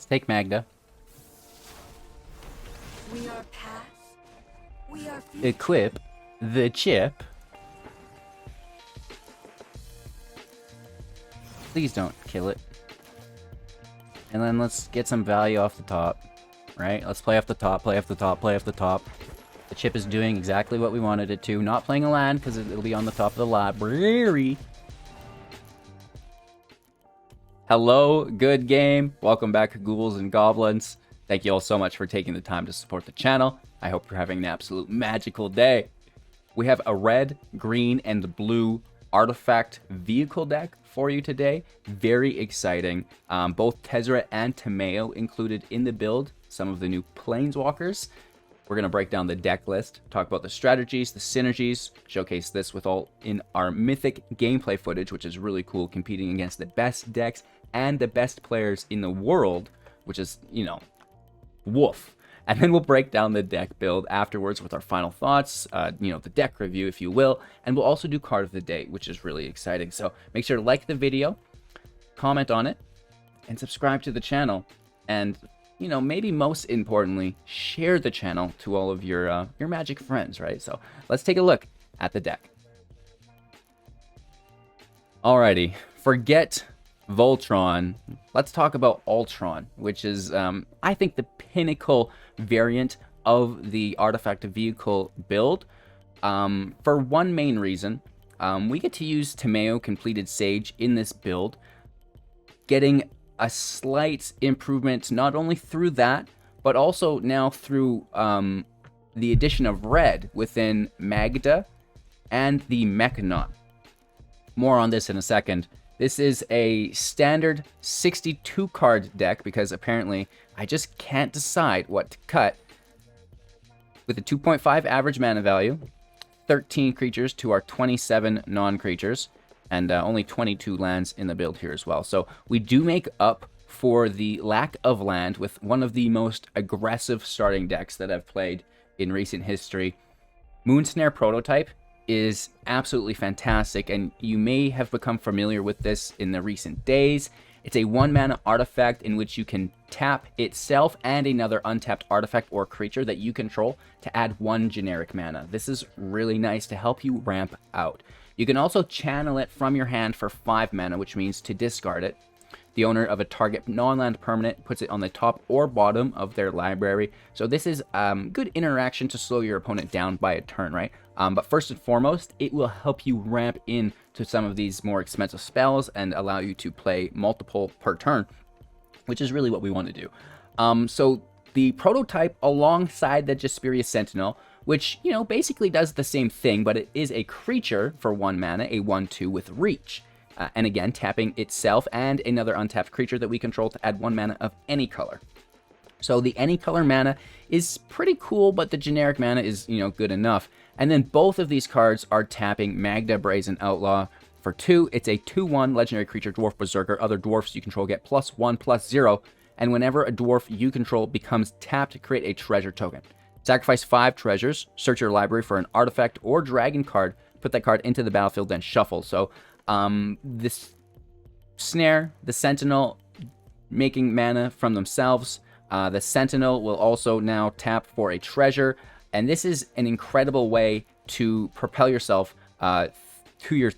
Let's take Magda. We are past. We are future. Equip the chip. Please don't kill it. And then let's get some value off the top. Right? Let's play off the top, play off the top, play off the top. The chip is doing exactly what we wanted it to. Not playing a land because it'll be on the top of the library. Hello, good game. Welcome back, Ghouls and Goblins. Thank you all so much for taking the time to support the channel. I hope you're having an absolute magical day. We have a red, green, and blue artifact vehicle deck for you today. Very exciting. Both Tezzeret and Tamayo included in the build. Some of the new planeswalkers. We're going to break down the deck list, talk about the strategies, the synergies, showcase this with all in our mythic gameplay footage, which is really cool, competing against the best decks and the best players in the world, which is, you know, woof. And then we'll break down the deck build afterwards with our final thoughts, the deck review, if you will. And we'll also do card of the day, which is really exciting. So make sure to like the video, comment on it, and subscribe to the channel. And, you know, maybe most importantly, share the channel to all of your Magic friends, right? So let's take a look at the deck. Alrighty, forget Voltron. Let's talk about Ultron, which is, I think, the pinnacle variant of the artifact vehicle build. For one main reason, we get to use Tamayo Completed Sage in this build, getting a slight improvement not only through that, but also now through the addition of red within Magda and the Mechanaut. More on this in a second. This is a standard 62 card deck because apparently I just can't decide what to cut. With a 2.5 average mana value, 13 creatures to our 27 non-creatures, and only 22 lands in the build here as well. So we do make up for the lack of land with one of the most aggressive starting decks that I've played in recent history. Snare prototype is absolutely fantastic, and you may have become familiar with this in the recent days. It's a 1-mana artifact in which you can tap itself and another untapped artifact or creature that you control to add 1 generic mana. This is really nice to help you ramp out. You can also channel it from your hand for 5 mana, which means to discard it. The owner of a target non-land permanent puts it on the top or bottom of their library. So this is good interaction to slow your opponent down by a turn, right? But first and foremost, it will help you ramp in to some of these more expensive spells and allow you to play multiple per turn, which is really what we want to do. So the prototype alongside the Jaspiria Sentinel, which, you know, basically does the same thing, but it is a creature for 1 mana, a 1/2 with reach. And again, tapping itself and another untapped creature that we control to add 1 mana of any color. So the any color mana is pretty cool, but the generic mana is, you know, good enough. And then both of these cards are tapping Magda Brazen Outlaw for 2. It's a 2/1 legendary creature, Dwarf Berserker. Other dwarfs you control get +1/+0. And whenever a dwarf you control becomes tapped, create a treasure token. Sacrifice 5 treasures, search your library for an artifact or dragon card, put that card into the battlefield, then shuffle. So this Snare, the Sentinel, making mana from themselves. The Sentinel will also now tap for a treasure, and this is an incredible way to propel yourself to your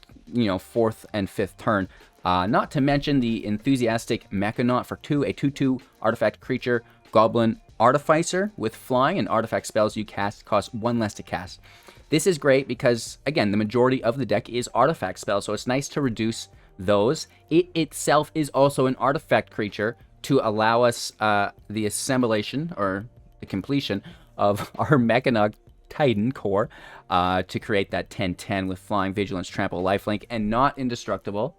4th and 5th turn. Not to mention the enthusiastic Mechanaut for 2, a 2/2 artifact creature, Goblin Artificer with flying, and artifact spells you cast cost 1 less to cast. This is great because, again, the majority of the deck is artifact spells, so it's nice to reduce those. It itself is also an artifact creature to allow us the assemblation or the completion of our Mechanaut Titan core to create that 10/10 with flying, vigilance, trample, lifelink, and not indestructible.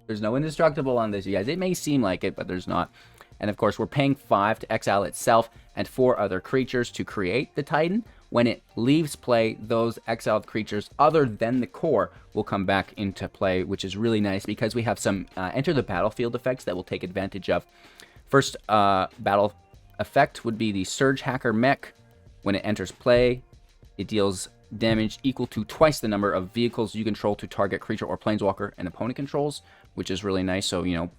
There's no indestructible on this, you guys. It may seem like it, but there's not. And of course, we're paying 5 to exile itself and 4 other creatures to create the Titan. When it leaves play, those exiled creatures other than the core will come back into play, which is really nice because we have some enter the battlefield effects that we'll take advantage of. First battle effect would be the Surge Hacker Mech. When it enters play, it deals damage equal to twice the number of vehicles you control to target creature or planeswalker an opponent controls, which is really nice. So, you know,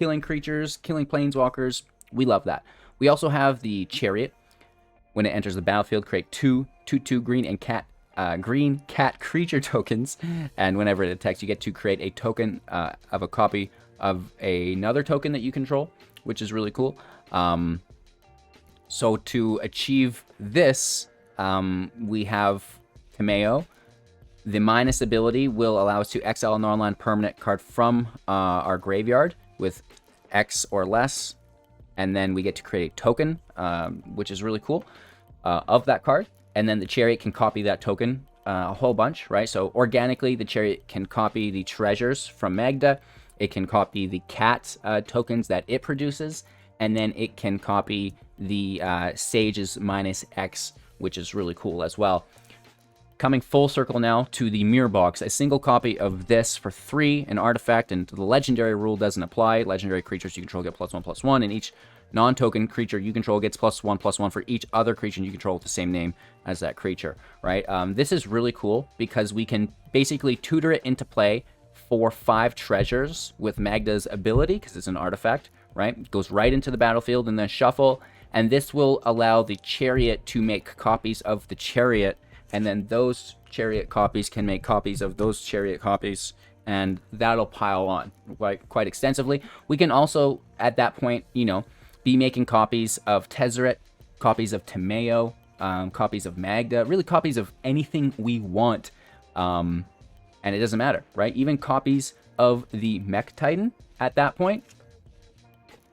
killing creatures, killing planeswalkers. We love that. We also have the Chariot. When it enters the battlefield, create 2/2 green and green cat creature tokens, and whenever it attacks, you get to create a token of a copy of another token that you control, which is really cool. So to achieve this, we have Kameo. The minus ability will allow us to exile a non-land permanent card from our graveyard with X or less, and then we get to create a token, which is really cool, of that card. And then the Chariot can copy that token a whole bunch, right? So organically, the Chariot can copy the treasures from Magda. It can copy the cat tokens that it produces, and then it can copy the Sage's minus X, which is really cool as well. Coming full circle now to the Mirror Box. A single copy of this for 3, an artifact, and the legendary rule doesn't apply. Legendary creatures you control get +1/+1, and each non-token creature you control gets +1/+1 for each other creature you control with the same name as that creature, right? This is really cool because we can basically tutor it into play for 5 treasures with Magda's ability, because it's an artifact, right? It goes right into the battlefield and then shuffle, and this will allow the Chariot to make copies of the Chariot, and then those Chariot copies can make copies of those Chariot copies, and that'll pile on quite extensively. We can also, at that point, be making copies of Tezzeret, copies of Timeo, copies of Magda, really copies of anything we want, and it doesn't matter, right? Even copies of the Mech Titan at that point.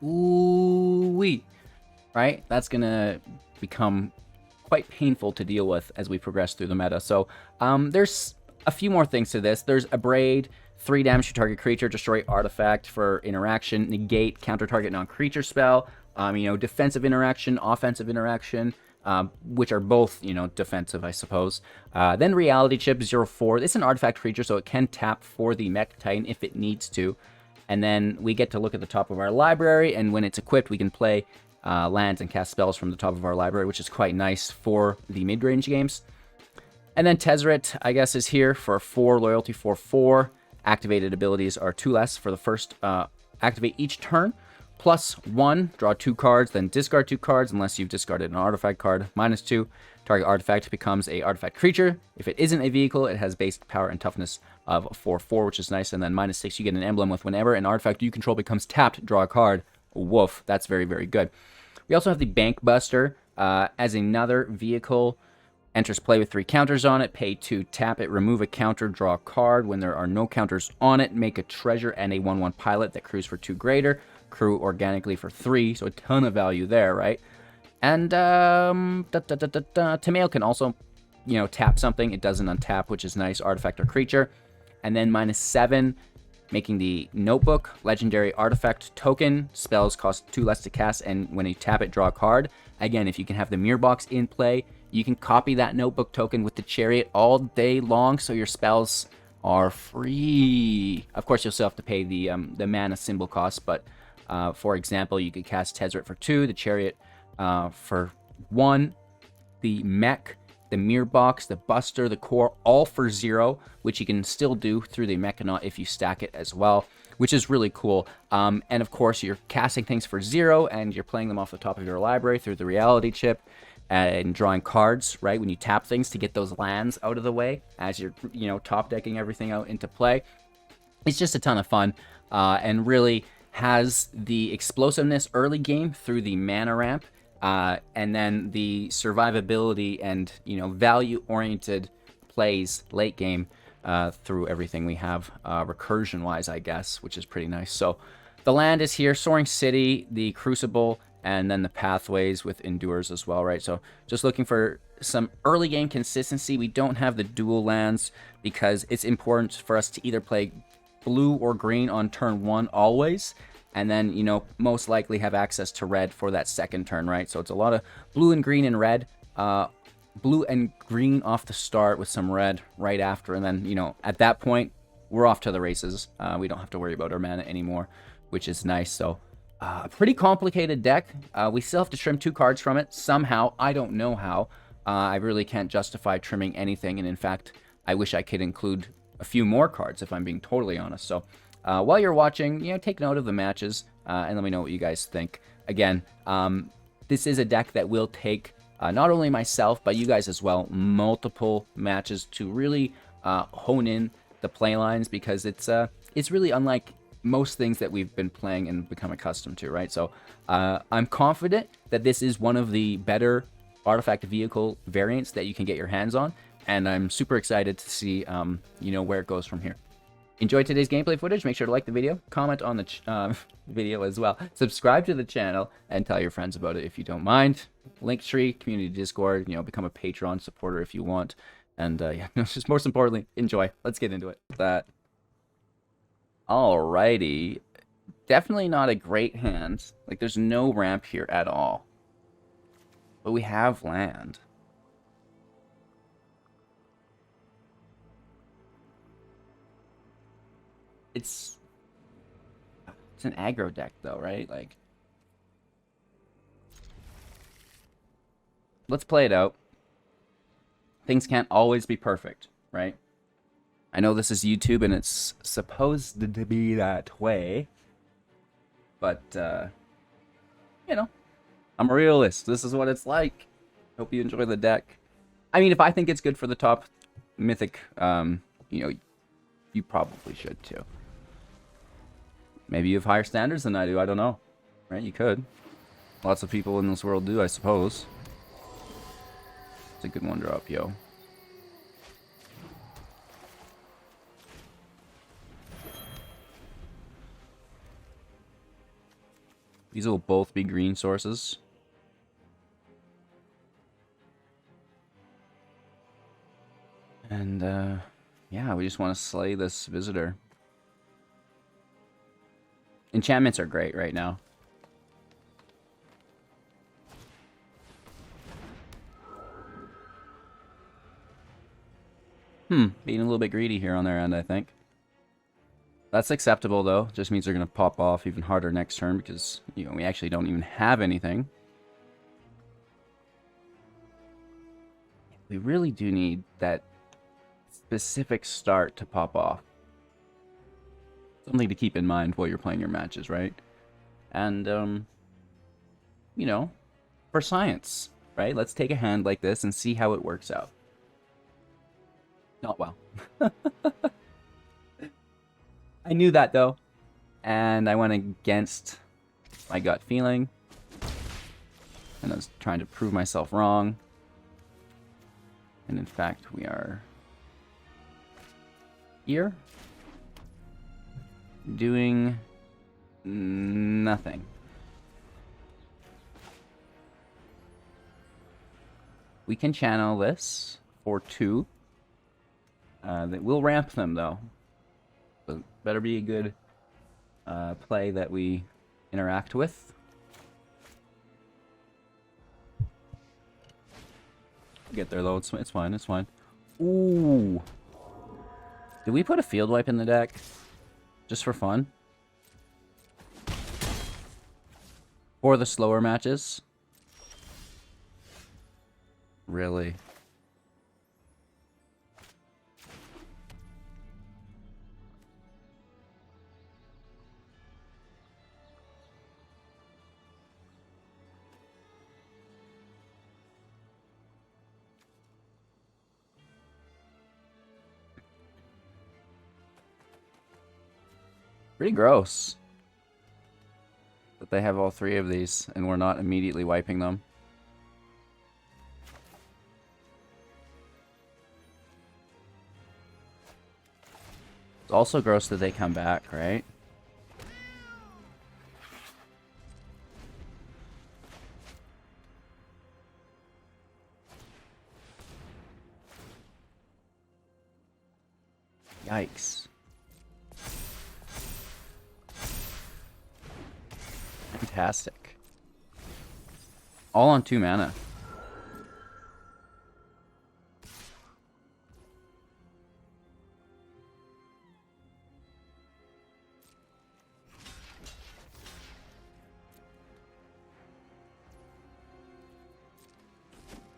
Ooh-wee, right? That's going to become quite painful to deal with as we progress through the meta. So there's a few more things to this. There's Abrade, 3 damage to target creature, destroy artifact for interaction, negate, counter target non-creature spell, defensive interaction, offensive interaction, which are both, defensive, I suppose. Then Reality Chip 0/4. It's an artifact creature, so it can tap for the Mech Titan if it needs to. And then we get to look at the top of our library, and when it's equipped, we can play lands and cast spells from the top of our library, which is quite nice for the mid-range games. And then Tezzeret, I guess, is here for 4 loyalty, 4/4. Activated abilities are 2 less for the first activate each turn. +1, draw 2 cards, then discard 2 cards unless you've discarded an artifact card. -2, target artifact becomes a artifact creature. If it isn't a vehicle, it has base power and toughness of 4/4, which is nice. And then -6, you get an emblem with whenever an artifact you control becomes tapped, draw a card. Woof, that's very, very good. We also have the Bank Buster as another vehicle. Enters play with 3 counters on it. Pay 2, tap it, remove a counter, draw a card. When there are no counters on it, make a treasure and a 1/1 pilot that crews for 2 greater. Crew organically for 3, so a ton of value there, right? And Timeo can also, tap something. It doesn't untap, which is nice. Artifact or creature. And then -7, making the Notebook, legendary artifact token. Spells cost 2 less to cast, and when you tap it, draw a card. Again, if you can have the Mirror Box in play, you can copy that Notebook token with the Chariot all day long, so your spells are free. Of course, you'll still have to pay the mana symbol cost, but for example, you could cast Tezzeret for 2, the Chariot for 1, the Mech, the Mirror Box, the Buster, the Core, all for 0, which you can still do through the Mechanaut if you stack it as well, which is really cool. And of course, you're casting things for 0, and you're playing them off the top of your library through the Reality Chip, and drawing cards, right, when you tap things to get those lands out of the way as you're, top decking everything out into play. It's just a ton of fun, and really has the explosiveness early game through the mana ramp, and then the survivability and, value-oriented plays late game through everything we have recursion-wise, I guess, which is pretty nice. So the land is here, Soaring City, the Crucible, and then the Pathways with Endures as well, right? So just looking for some early game consistency. We don't have the dual lands because it's important for us to either play blue or green on turn 1 always, and then, most likely have access to red for that second turn, right? So it's a lot of blue and green and red, blue and green off the start with some red right after, and then, at that point, we're off to the races. We don't have to worry about our mana anymore, which is nice. So a pretty complicated deck. We still have to trim 2 cards from it somehow. I don't know how. I really can't justify trimming anything, and in fact, I wish I could include a few more cards if I'm being totally honest. So while you're watching, take note of the matches. and let me know what you guys think. Again, this is a deck that will take not only myself, but you guys as well, multiple matches to really hone in the play lines, because it's really unlike most things that we've been playing and become accustomed to, right? So I'm confident that this is one of the better artifact vehicle variants that you can get your hands on, and I'm super excited to see where it goes from here. Enjoyed today's gameplay footage. Make sure to like the video, comment on the video as well, subscribe to the channel, and tell your friends about it if you don't mind. Linktree, community Discord, become a Patreon supporter if you want. And yeah, just most importantly, enjoy. Let's get into it. Alrighty. Definitely not a great hand. Like, there's no ramp here at all. But we have land. It's an aggro deck, though, right? Like, let's play it out. Things can't always be perfect, right? I know this is YouTube and it's supposed to be that way, but I'm a realist. This is what it's like. Hope you enjoy the deck. I mean, if I think it's good for the top mythic, you probably should too. Maybe you have higher standards than I do. I don't know. Right? You could. Lots of people in this world do, I suppose. It's a good one drop, yo. These will both be green sources. And, yeah, we just want to slay this visitor. Enchantments are great right now. Being a little bit greedy here on their end, I think. That's acceptable, though. Just means they're going to pop off even harder next turn because, we actually don't even have anything. We really do need that specific start to pop off. Something to keep in mind while you're playing your matches, right? And, for science, right? Let's take a hand like this and see how it works out. Not well. I knew that, though. And I went against my gut feeling. And I was trying to prove myself wrong. And in fact, we are here doing nothing. We can channel this for 2. That will ramp them, though. But better be a good play that we interact with. Get there, though. It's fine. It's fine. Ooh. Did we put a field wipe in the deck? Just for fun? For the slower matches? Really? Pretty gross that they have all 3 of these and we're not immediately wiping them. It's also gross that they come back, right? Yikes. Fantastic. All on 2 mana.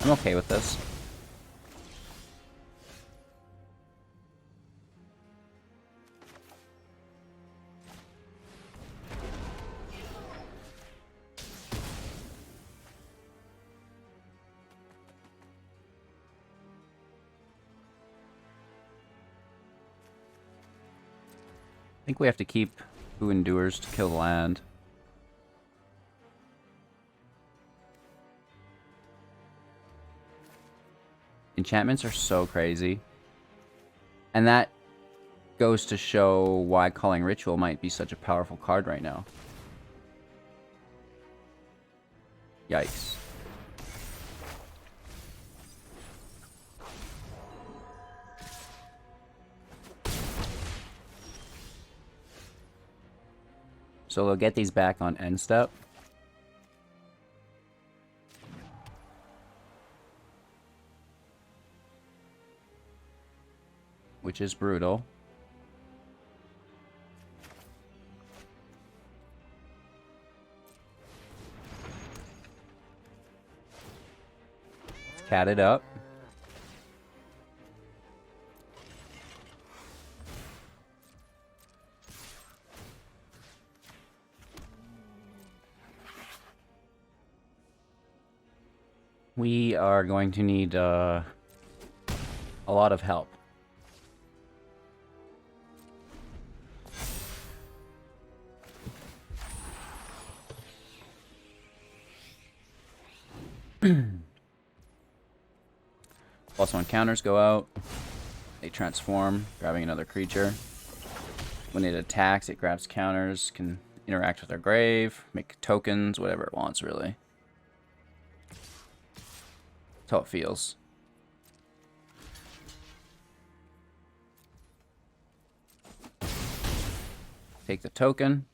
I'm okay with this. think we have to keep Who Endures to kill the land. Enchantments are so crazy. And that goes to show why Calling Ritual might be such a powerful card right now. Yikes. So we'll get these back on end step. Which is brutal. Let's cat it up. We are going to need a lot of help. +1 counters go out. They transform, grabbing another creature. When it attacks, it grabs counters, can interact with their grave, make tokens, whatever it wants, really. That's how it feels. Take the token.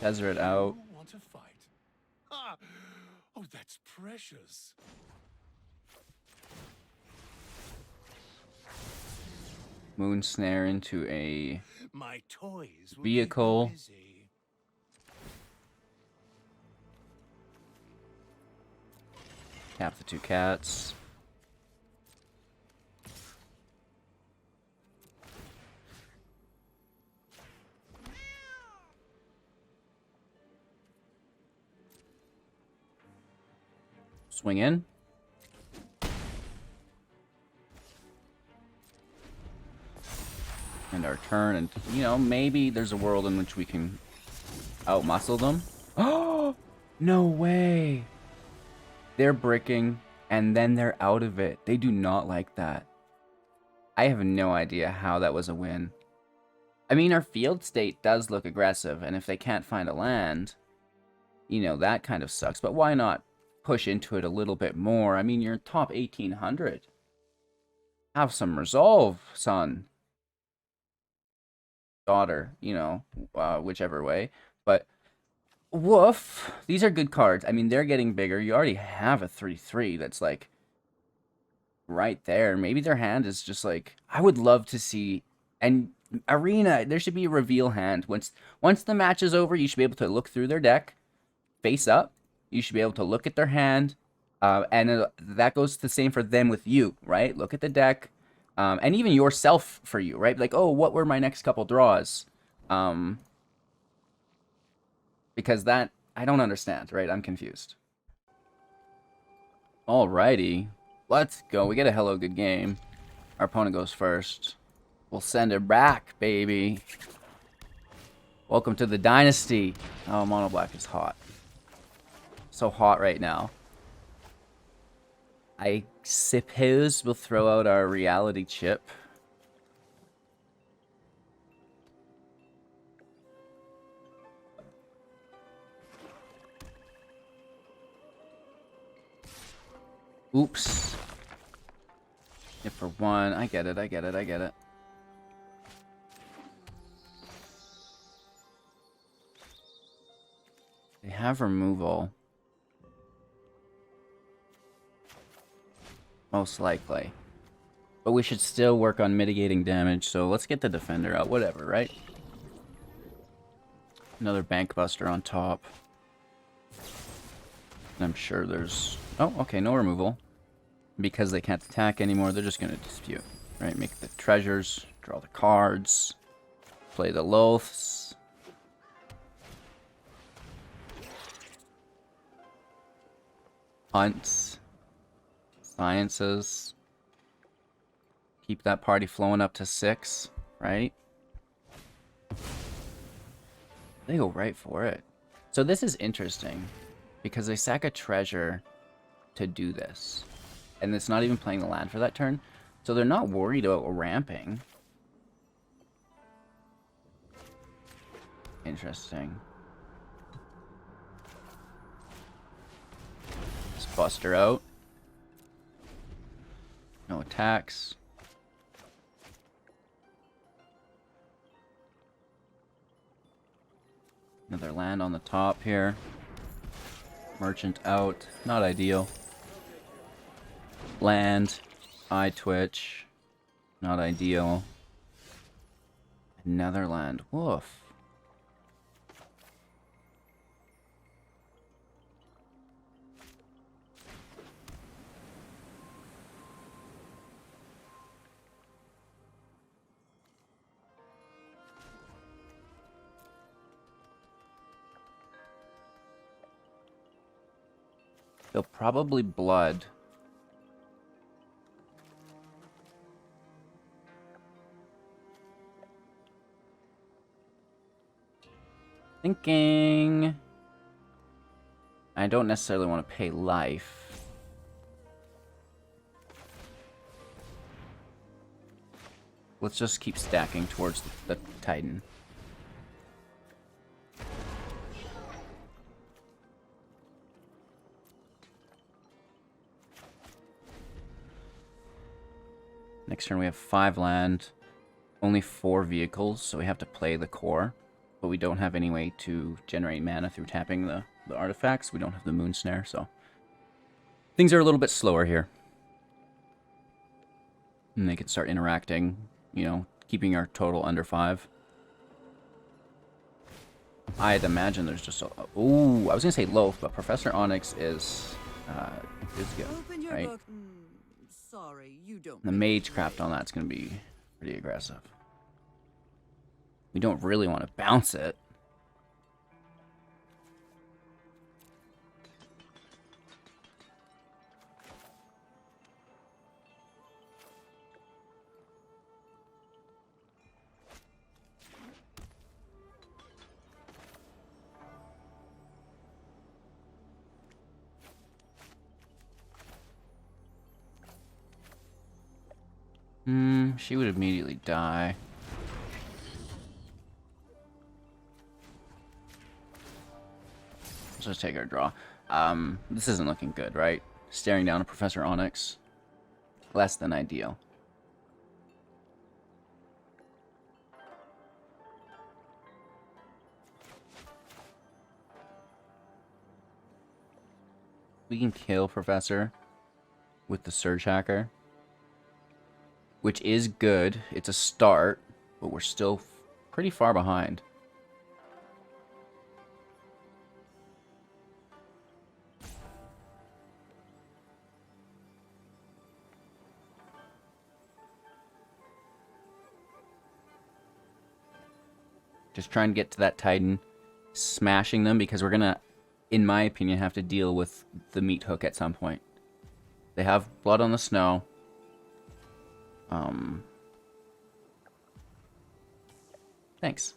Tether it out. Want to fight? Ah, oh, that's precious. Moon Snare into a My toys will vehicle. keep you busy. Tap the 2 cats. Swing in. And our turn, and you know, maybe there's a world in which we can outmuscle them. Oh, no way. They're bricking, and then they're out of it. They do not like that. I have no idea how that was a win. I mean, our field state does look aggressive, and if they can't find a land, you know, that kind of sucks. But why not push into it a little bit more? I mean, you're top 1800. Have some resolve, son. Daughter, you know, whichever way. But woof, these are good cards. I mean, they're getting bigger. You already have a 3/3 that's like right there. Maybe their hand is just like, I would love to see. And Arena, there should be a reveal hand. Once the match is over, you should be able to look through their deck face up. You should be able to look at their hand, and that goes the same for them with you, right? Look at the deck. And even yourself for you, right? Like, oh, what were my next couple draws? Because that, I don't understand, right? I'm confused. Alrighty. Let's go. We get a hello good game. Our opponent goes first. We'll send it back, baby. Welcome to the dynasty. Oh, mono black is hot. So hot right now. I suppose we'll throw out our reality chip. Oops. If for 1, I get it, I get it, I get it. They have removal. Most likely. But we should still work on mitigating damage, so let's get the defender out. Whatever, right? Another bank buster on top. I'm sure there's... Oh, okay, no removal. Because they can't attack anymore, they're just going to dispute. Right, make the treasures, draw the cards, play the Loths. Hunts. Sciences. Keep that party flowing up to 6, right? They go right for it. So this is interesting, because they sack a treasure to do this. And it's not even playing the land for that turn. So they're not worried about ramping. Interesting. Just bust her out. No attacks. Another land on the top here. Merchant out. Not ideal. Land. Eye twitch. Not ideal. Another land. Woof. They'll probably blood. Thinking. I don't necessarily want to pay life. Let's just keep stacking towards the Titan. Next turn we have 5 land, only 4 vehicles, so we have to play the core. But we don't have any way to generate mana through tapping the artifacts. We don't have the Moon Snare, so things are a little bit slower here. And they can start interacting, you know, keeping our total under 5. I'd imagine there's just a... Ooh, I was going to say Loaf, but Professor Onyx is good, right? Sorry, you don't. The Magecraft on that's going to be pretty aggressive. We don't really want to bounce it. She would immediately die. Let's just take our draw. This isn't looking good, right? Staring down at Professor Onyx. Less than ideal. We can kill Professor with the Surge Hacker, which is good. It's a start, but we're still pretty far behind. Just try and get to that Titan, smashing them, because we're gonna, in my opinion, have to deal with the meat hook at some point. They have blood on the snow. Thanks.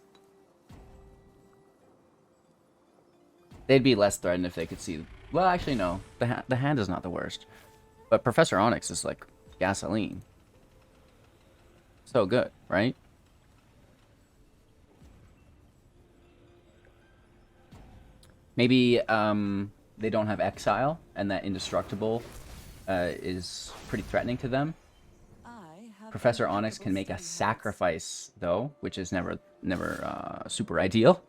They'd be less threatened if they could see... Well, actually, no. The hand is not the worst. But Professor Onyx is like gasoline. So good, right? Maybe they don't have Exile, and that Indestructible is pretty threatening to them. Professor Onyx can make a sacrifice, though, which is never super ideal.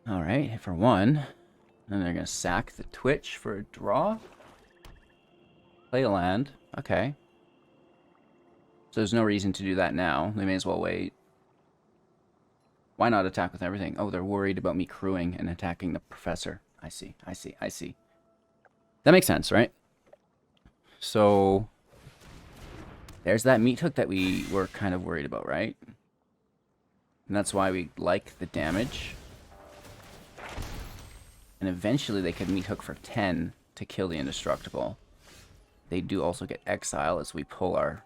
Alright, hit for 1. And they're going to sack the Twitch for a draw. Play a land. Okay. So there's no reason to do that now. They may as well wait. Why not attack with everything? Oh, they're worried about me crewing and attacking the Professor. I see. That makes sense, right? So... there's that meat hook that we were kind of worried about, right? And that's why we like the damage. And eventually they could meet Hook for 10 to kill the Indestructible. They do also get Exile as we pull our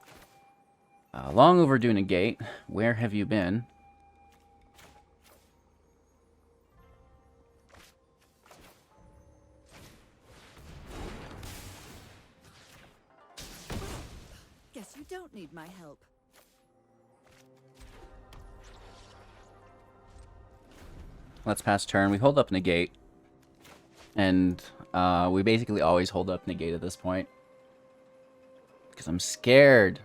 long overdue negate. Where have you been? Guess you don't need my help. Let's pass turn. We hold up negate. And we basically always hold up negate at this point. Because I'm scared.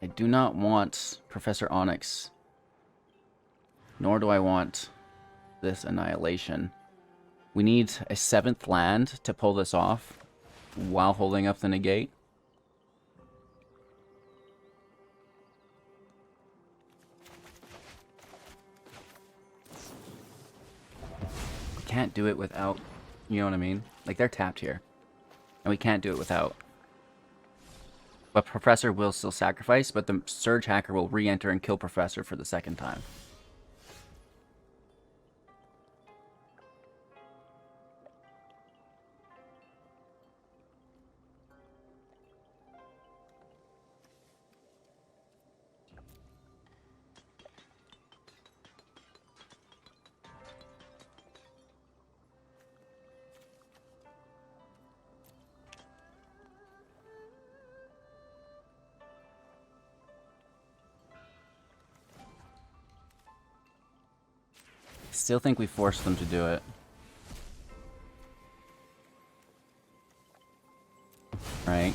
I do not want Professor Onyx. Nor do I want this Annihilation. We need a 7th land to pull this off while holding up the negate. We can't do it without, you know what I mean? Like, they're tapped here. And we can't do it without. But Professor will still sacrifice, but the Surge Hacker will re-enter and kill Professor for the 2nd time. Still think we forced them to do it. Right.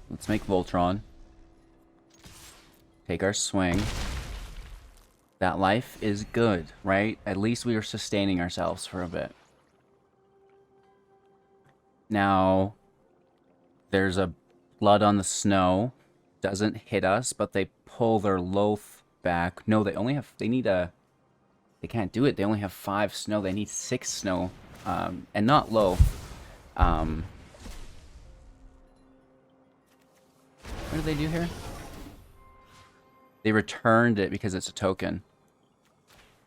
Let's make Voltron. Take our swing. That life is good, right? At least we are sustaining ourselves for a bit. Now, there's a blood on the snow. Doesn't hit us, but they pull their loath back. No, they need a, they can't do it. They only have 5 snow. They need 6 snow, and not loath. What do they do here? They returned it because it's a token.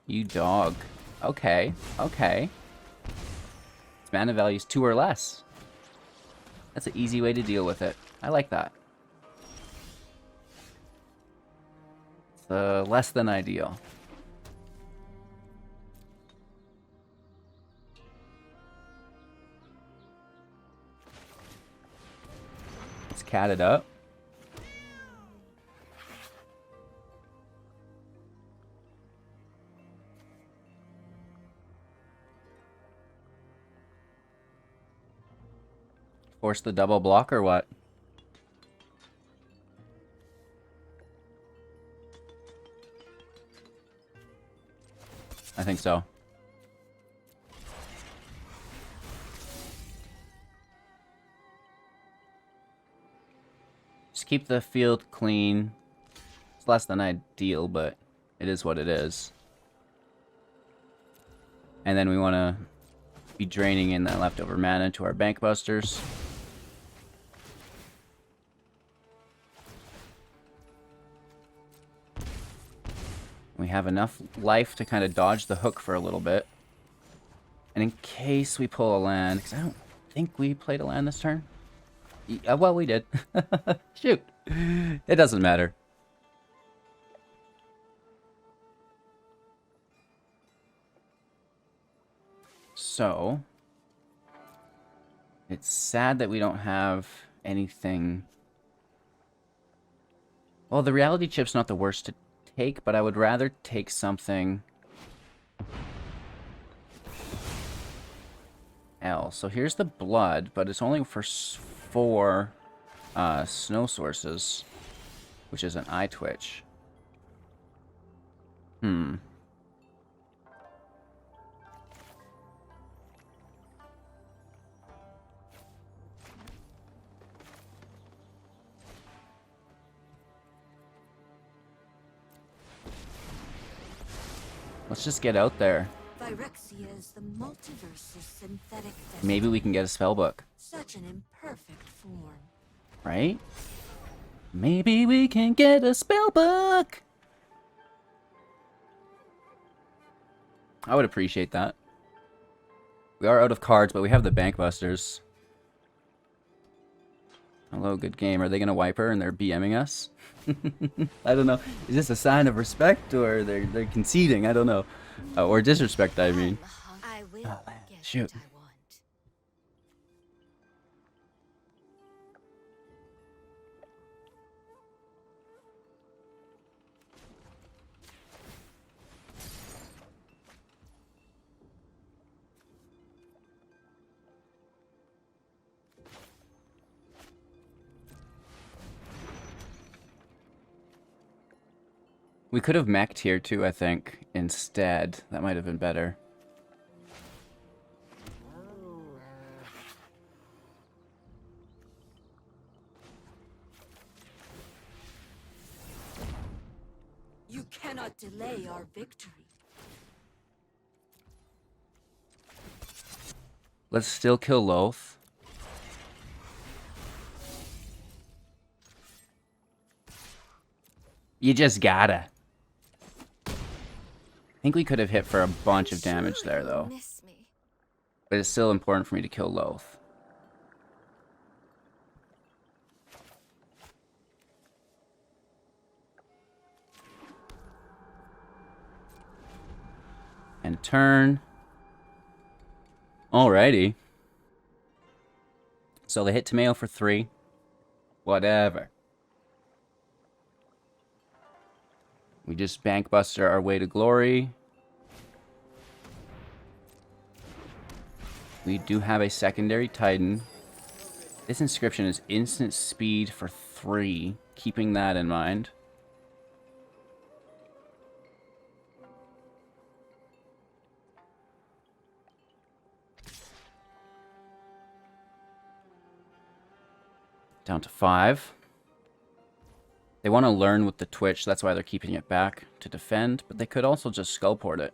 You dog. Okay, okay. Its mana value is 2 or less. That's an easy way to deal with it. I like that. It's less than ideal. Let's cat it up. Force the double block or what? I think so. Just keep the field clean. It's less than ideal, but it is what it is. And then we want to be draining in that leftover mana to our bank busters. We have enough life to kind of dodge the hook for a little bit. And in case we pull a land, because I don't think we played a land this turn. Well, we did. Shoot. It doesn't matter. So, it's sad that we don't have anything. Well, the reality chip's not the worst to take, but I would rather take something else. So here's the blood, but it's only for 4 snow sources, which is an eye twitch. Let's just get out there. Phyrexia is the multiverse's synthetic destiny. Maybe we can get a spellbook. Such an imperfect form. Right? Maybe we can get a spellbook. I would appreciate that. We are out of cards, but we have the Bankbusters. Hello, good game. Are they going to wipe her and they're BMing us? I don't know. Is this a sign of respect or they're conceding? I don't know. Or disrespect, I mean. I will Oh, man. get Shoot. what I want. We could have mech'd here too, I think, instead. That might have been better. You cannot delay our victory. Let's still kill Loth. You just gotta. I think we could have hit for a bunch of damage there, though. Miss me. But it's still important for me to kill Loth. And turn. Alrighty. So they hit Tamayo for 3. Whatever. We just Bankbuster our way to glory. We do have a secondary Titan. This inscription is instant speed for 3. Keeping that in mind. Down to 5. They want to learn with the Twitch, that's why they're keeping it back to defend, but they could also just Skullport it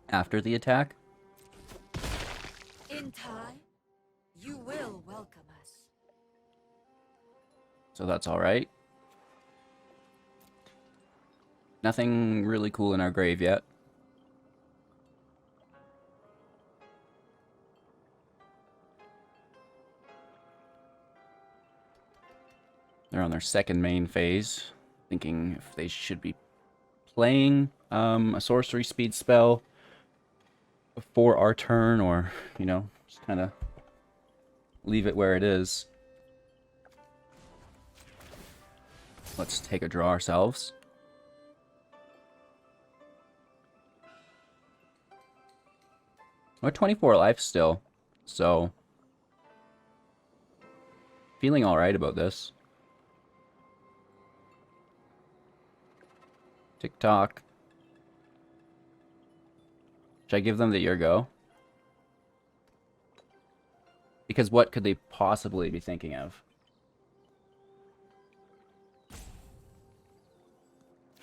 after the attack. In time, you will welcome us. So that's alright. Nothing really cool in our grave yet. They're on their second main phase, thinking if they should be playing a sorcery speed spell before our turn, or, you know, just kind of leave it where it is. Let's take a draw ourselves. We're 24 life still, so feeling alright about this. TikTok. Should I give them the your go? Because what could they possibly be thinking of?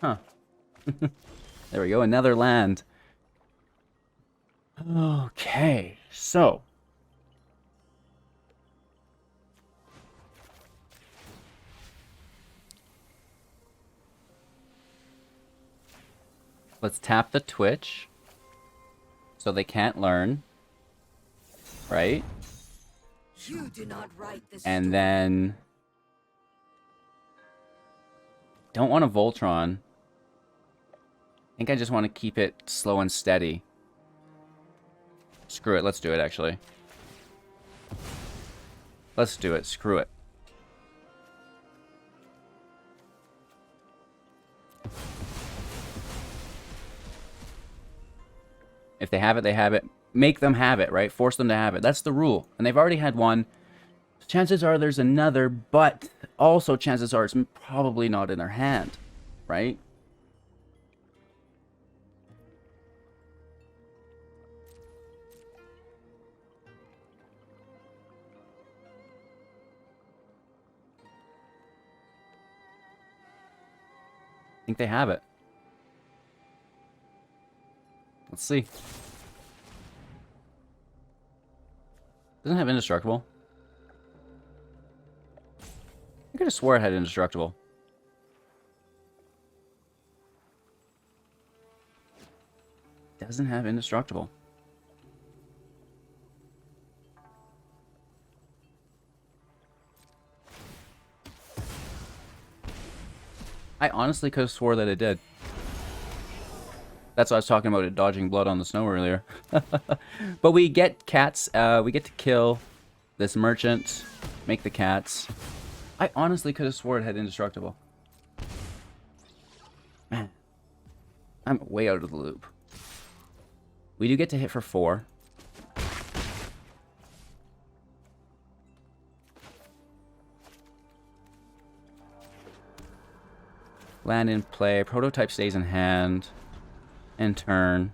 Huh. There we go, another land. Okay, so. Let's tap the Twitch. So they can't learn. Right? You do not write this. And then... don't want a Voltron. I think I just want to keep it slow and steady. Screw it, let's do it actually. Let's do it, screw it. If they have it, they have it. Make them have it, right? Force them to have it. That's the rule. And they've already had one. Chances are there's another, but also chances are it's probably not in their hand, right? I think they have it. Let's see. Doesn't have indestructible. I could have swore it had indestructible. Doesn't have indestructible. I honestly could have swore that it did. That's what I was talking about, it dodging blood on the snow earlier. But we get cats. We get to kill this merchant, make the cats. I honestly could have swore it had indestructible. Man, I'm way out of the loop. We do get to hit for 4. Land in play. Prototype stays in hand. And turn.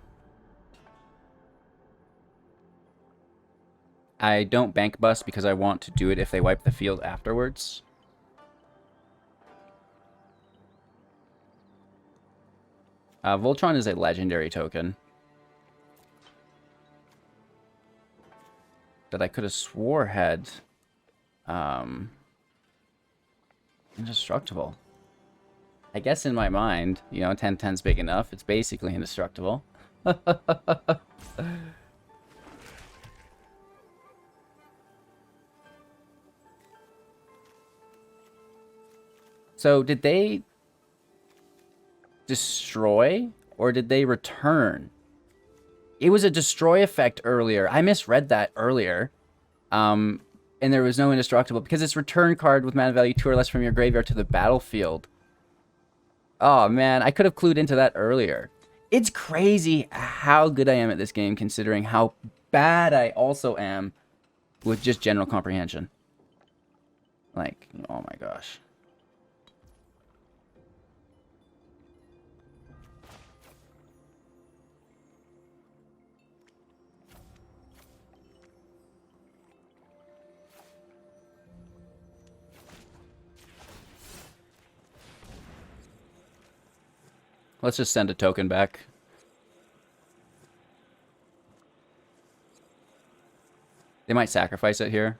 I don't bank bust because I want to do it if they wipe the field afterwards. Voltron is a legendary token that I could have swore had indestructible. I guess in my mind, you know, 10-10's big enough. It's basically indestructible. So did they destroy or did they return? It was a destroy effect earlier. I misread that earlier. And there was no indestructible because it's return card with mana value 2 or less from your graveyard to the battlefield. Oh man, I could have clued into that earlier. It's crazy how good I am at this game considering how bad I also am with just general comprehension. Like, oh my gosh. Let's just send a token back. They might sacrifice it here.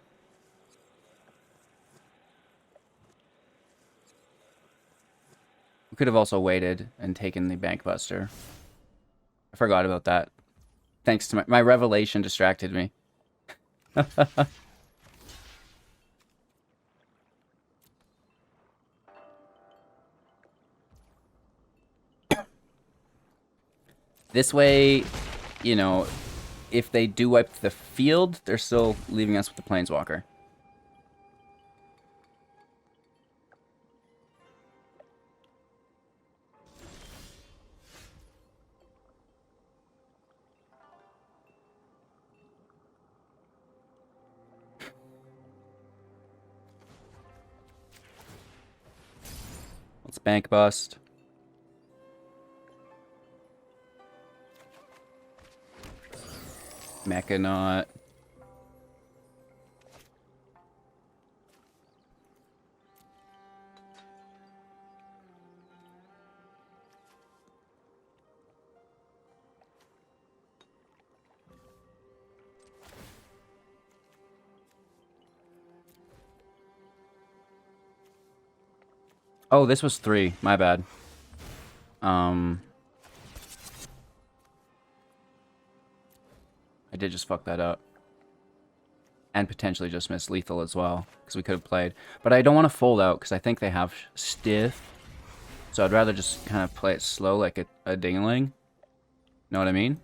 We could have also waited and taken the Bank Buster. I forgot about that. Thanks to my revelation distracted me. This way, you know, if they do wipe the field, they're still leaving us with the Planeswalker. Let's bank bust. Mechanaut. Oh, this was 3. My bad. I did just fuck that up. And potentially just miss lethal as well, because we could have played. But I don't want to fold out, because I think they have stiff. So I'd rather just kind of play it slow like a dingling. Know what I mean?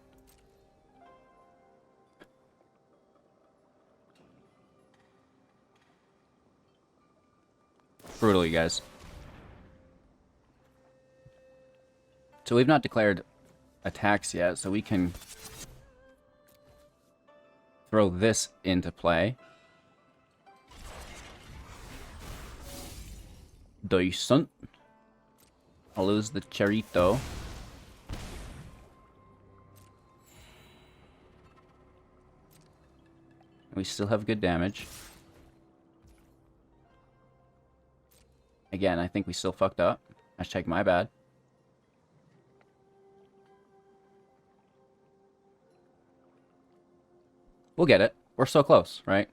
Brutal, you guys. So we've not declared attacks yet, so we can throw this into play. Decent. I'll lose the Charito. We still have good damage. Again, I think we still fucked up. Hashtag my bad. We'll get it. We're so close, right?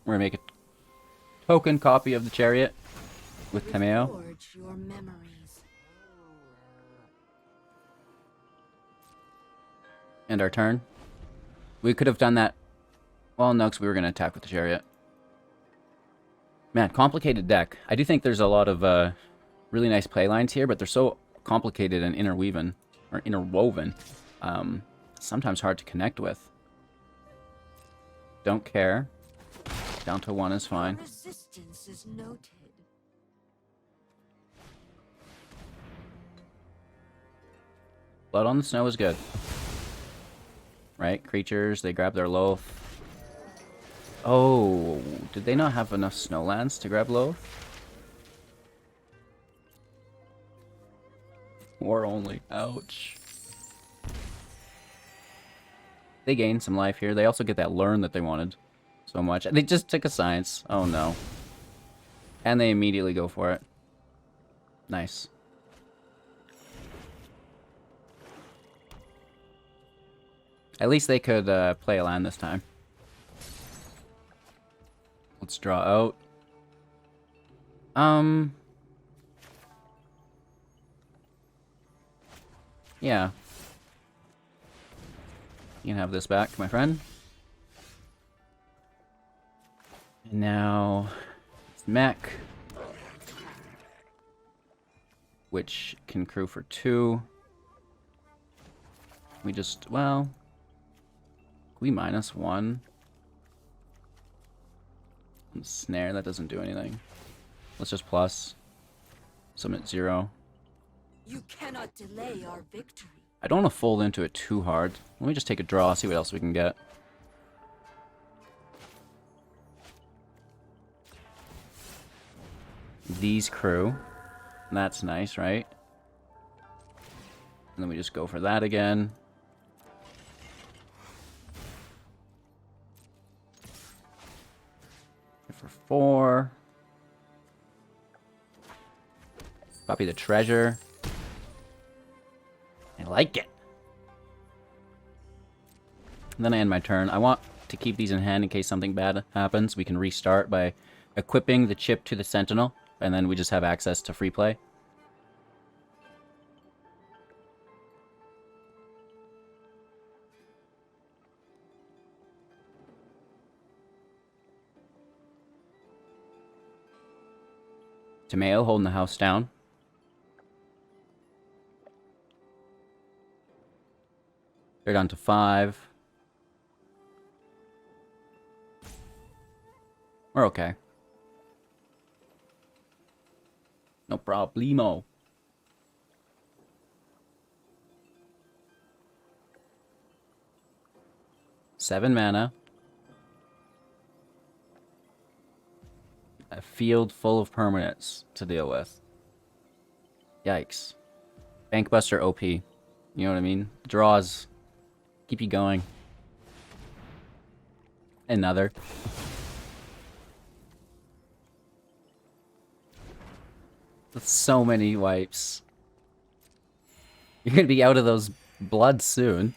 We're gonna make a token copy of the chariot with Cameo. Forge your memories. End our turn. We could have done that. Well, no, because we were going to attack with the chariot. Man, complicated deck. I do think there's a lot of really nice play lines here, but they're so complicated and interwoven. Sometimes hard to connect with. Don't care. Down to 1 is fine. Resistance is noted. Blood on the snow is good. Right? Creatures, they grab their loaf. Oh, did they not have enough snowlands to grab loaf? Or only. Ouch. They gain some life here. They also get that learn that they wanted so much. They just took a science. Oh no. And they immediately go for it. Nice. At least they could play a land this time. Let's draw out. Yeah. You can have this back, my friend. And now it's mech, which can crew for 2. We just, well, we -1. And snare, that doesn't do anything. Let's just plus. Summon at 0. You cannot delay our victory. I don't want to fold into it too hard. Let me just take a draw, see what else we can get. These crew. That's nice, right? And then we just go for that again. For 4. Copy the treasure. I like it. And then I end my turn. I want to keep these in hand in case something bad happens. We can restart by equipping the chip to the sentinel, and then we just have access to free play. Tomeo holding the house down. They're down to 5. We're okay. No problemo. Seven mana. A field full of permanents to deal with. Yikes. Bankbuster OP. You know what I mean? Draws. Keep you going. Another. That's so many wipes. You're gonna be out of those bloods soon.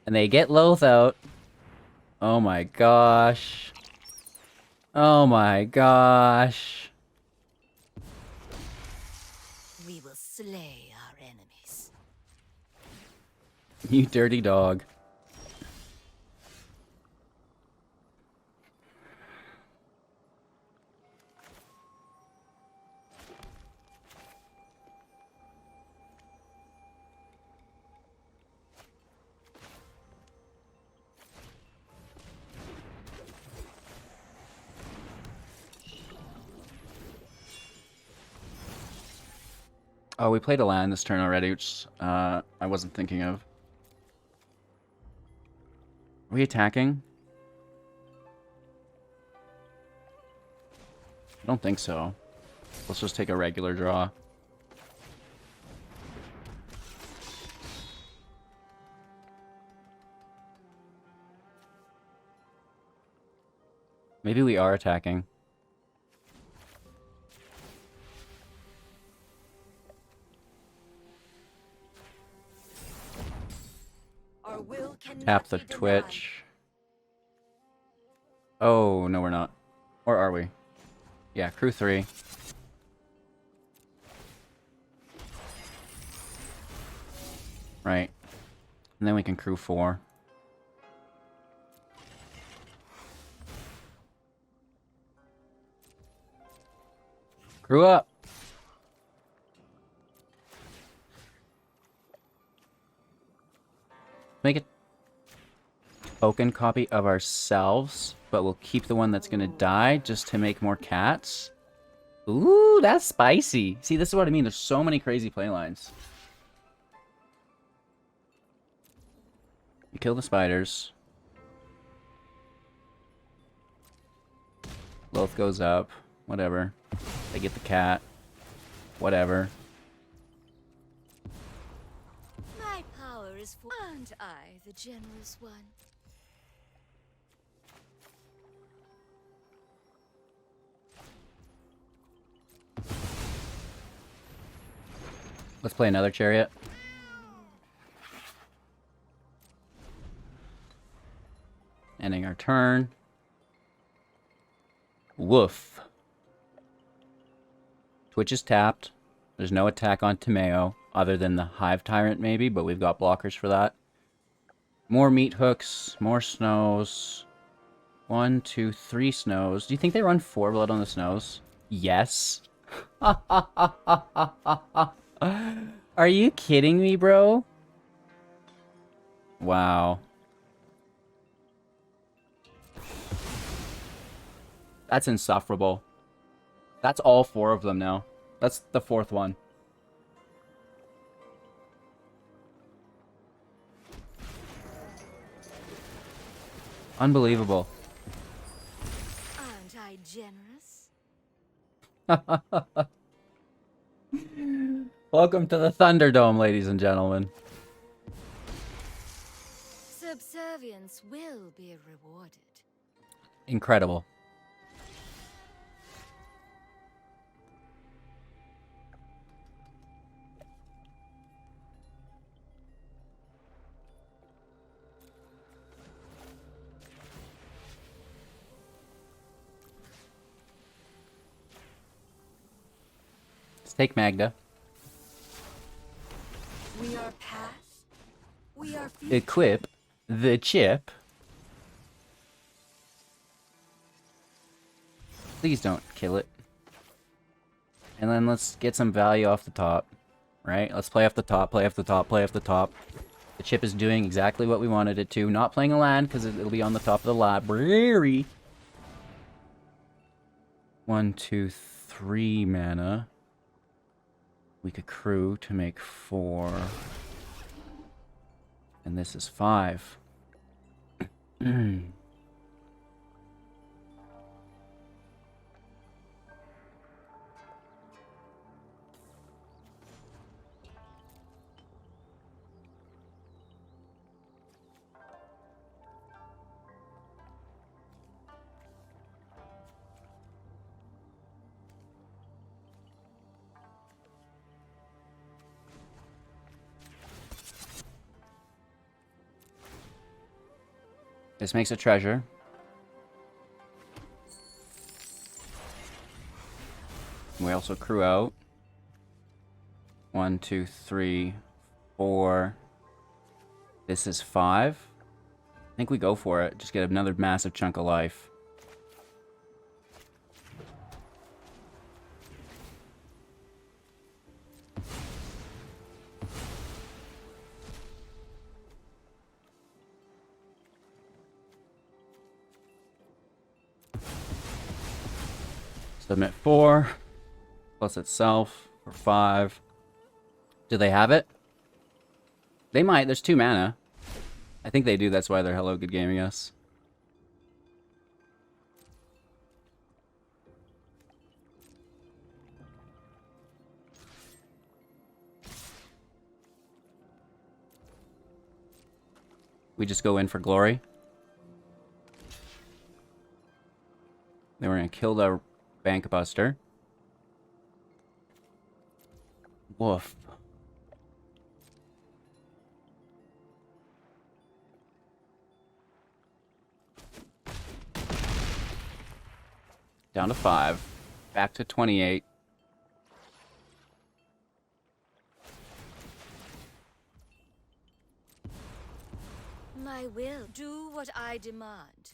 And they get Loath out. Oh my gosh. Oh my gosh. We will slay our enemies. You dirty dog. Oh, we played a land this turn already, which I wasn't thinking of. Are we attacking? I don't think so. Let's just take a regular draw. Maybe we are attacking. Our will cannot Tap the be denied. Twitch. Oh, no, we're not. Or are we? Yeah, crew 3. Right. And then we can crew 4. Crew up! Make a token copy of ourselves, but we'll keep the one that's gonna die just to make more cats. Ooh, that's spicy. See, this is what I mean. There's so many crazy playlines. You kill the spiders. Loath goes up. Whatever. They get the cat. Whatever. My power is for. Aren't I the generous one? Let's play another chariot. Ending our turn. Woof. Twitch is tapped. There's no attack on Timeo, other than the Hive Tyrant maybe, but we've got blockers for that. More meat hooks, more snows. 1, 2, 3 snows. Do you think they run 4 blood on the snows? Yes. Are you kidding me, bro? Wow. That's insufferable. That's all 4 of them now. That's the 4th one. Unbelievable. Aren't I generous? Welcome to the Thunderdome, ladies and gentlemen. Subservience will be rewarded. Incredible. Let's take Magda. We are past. We are future. Equip the chip. Please don't kill it. And then let's get some value off the top. Right? Let's play off the top, play off the top, play off the top. The chip is doing exactly what we wanted it to. Not playing a land because it'll be on the top of the library. 1, 2, 3 mana. We could crew to make 4. And this is 5. This makes a treasure. We also crew out. 1, 2, 3, 4. This is 5. I think we go for it. Just get another massive chunk of life. Submit 4, plus itself for 5. Do they have it? They might. There's 2 mana. I think they do. That's why they're hello good gaming us. We just go in for glory. Then we're going to kill the Bank Buster. Woof. Down to 5. Back to 28. I will do what I demand.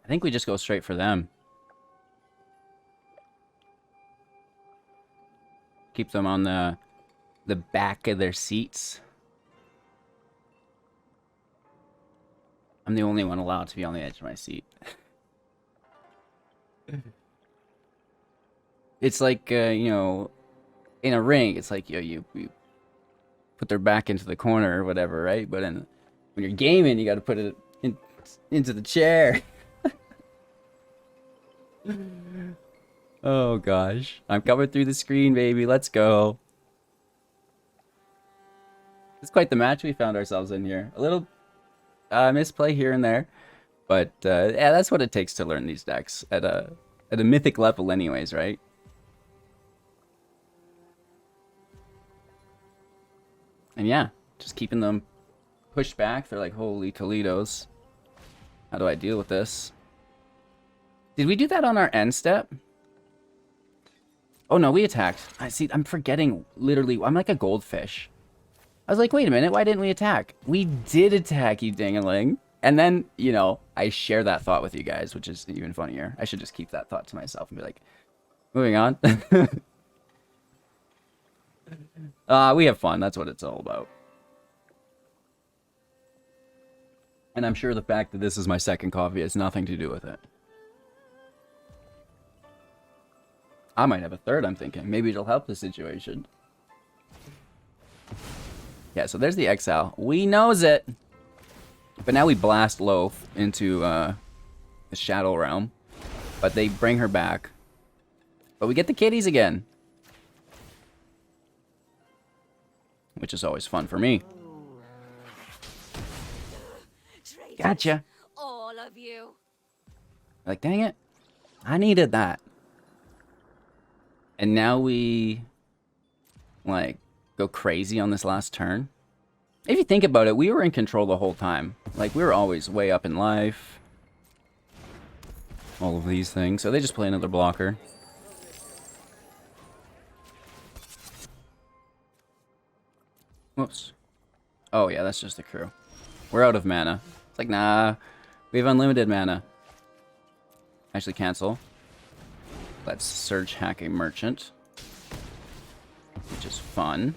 I think we just go straight for them. Keep them on the back of their seats. I'm the only one allowed to be on the edge of my seat. It's like, you know, in a ring, it's like, you put their back into the corner or whatever, right? But when you're gaming, you got to put it into the chair. Oh, gosh. I'm coming through the screen, baby. Let's go. It's quite the match we found ourselves in here. A little misplay here and there. But, yeah, that's what it takes to learn these decks at a mythic level anyways, right? And yeah, just keeping them pushed back. They're like, holy Toledos. How do I deal with this? Did we do that on our end step? Oh no, we attacked. I see, I'm forgetting, literally, I'm like a goldfish. I was like, wait a minute, why didn't we attack? We did attack, you ding-a-ling. And then, you know, I share that thought with you guys, which is even funnier. I should just keep that thought to myself and be like, moving on. We have fun, that's what it's all about. And I'm sure the fact that this is my second coffee has nothing to do with it. I might have a third, I'm thinking. Maybe it'll help the situation. Yeah, so there's the Exile. We knows it! But now we blast Loaf into the Shadow Realm. But they bring her back. But we get the kitties again. Which is always fun for me. Traitors, Gotcha! all of you. Like, dang it. I needed that. And now we, like, go crazy on this last turn. If you think about it, we were in control the whole time. Like, we were always way up in life. All of these things. So they just play another blocker. Whoops. Oh, yeah, that's just the crew. We're out of mana. It's like, nah, we have unlimited mana. Actually, cancel. Let's Surge Hack a Merchant, which is fun.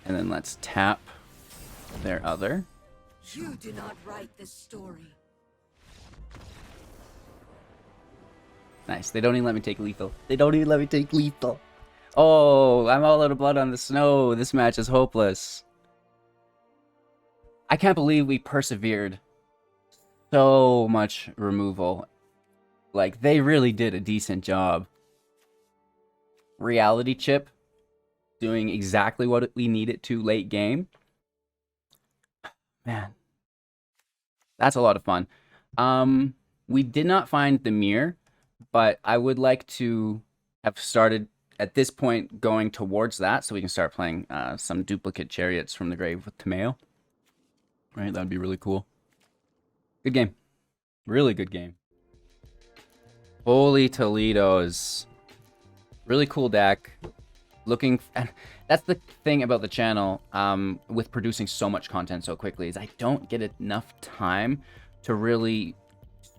And then let's tap their other. You do not write this story. Nice. They don't even let me take lethal. They don't even let me take lethal. Oh, I'm all out of blood on the snow. This match is hopeless. I can't believe we persevered. So much removal. Like, they really did a decent job. Reality Chip doing exactly what we need it to late game. Man. That's a lot of fun. We did not find the mirror, but I would like to have started at this point going towards that so we can start playing some duplicate chariots from the grave with Tamayo. Right, that would be really cool. Good game. Really good game. Holy Toledo's. Really cool deck. That's the thing about the channel with producing so much content so quickly is I don't get enough time to really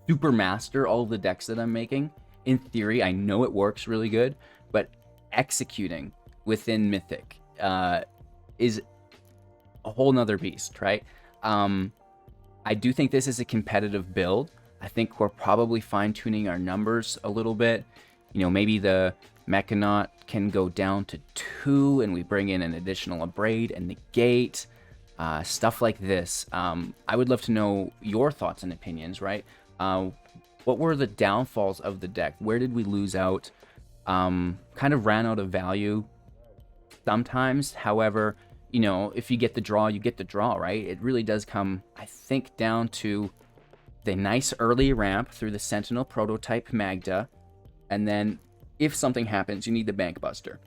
super master all of the decks that I'm making. In theory, I know it works really good, but executing within Mythic is a whole nother beast, right? I do think this is a competitive build. I think we're probably fine-tuning our numbers a little bit. You know, maybe the Mechanaut can go down to 2 and we bring in an additional Abrade and Negate. Stuff like this. I would love to know your thoughts and opinions, right? What were the downfalls of the deck? Where did we lose out? Kind of ran out of value sometimes. However, you know, if you get the draw, you get the draw, right? It really does come, I think, down to the nice early ramp through the Sentinel prototype Magda. And then if something happens, you need the Bank Buster.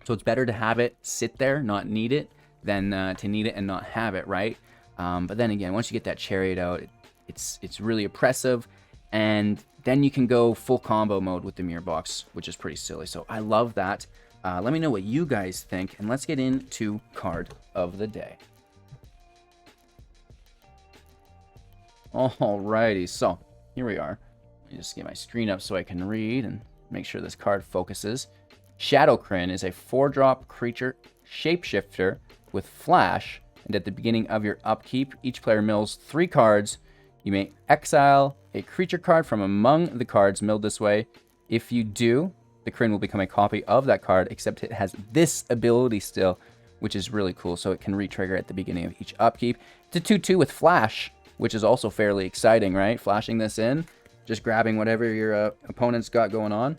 So it's better to have it sit there, not need it, than to need it and not have it, right? But then again, once you get that Chariot out, It's really oppressive, and then you can go full combo mode with the mirror box, which is pretty silly. So I love that. Let me know what you guys think, and let's get into card of the day. Alrighty, so here we are. Let me just get my screen up so I can read and make sure this card focuses. Shadowcrane is a 4-drop creature shapeshifter with flash, and at the beginning of your upkeep, each player mills 3 cards. You may exile a creature card from among the cards milled this way. If you do, the Crane will become a copy of that card, except it has this ability still, which is really cool, so it can re-trigger at the beginning of each upkeep. It's a 2/2 with flash, which is also fairly exciting, right? Flashing this in, just grabbing whatever your opponent's got going on.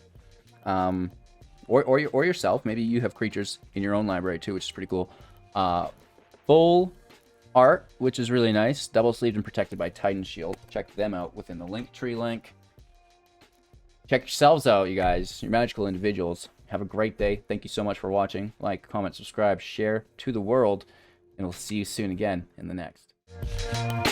Or yourself. Maybe you have creatures in your own library too, which is pretty cool. Full art, which is really nice. Double sleeved and protected by Titan Shield. Check them out within the Linktree link. Check yourselves out, you guys. You're magical individuals. Have a great day. Thank you so much for watching. Like, comment, subscribe, share to the world. And we'll see you soon again in the next.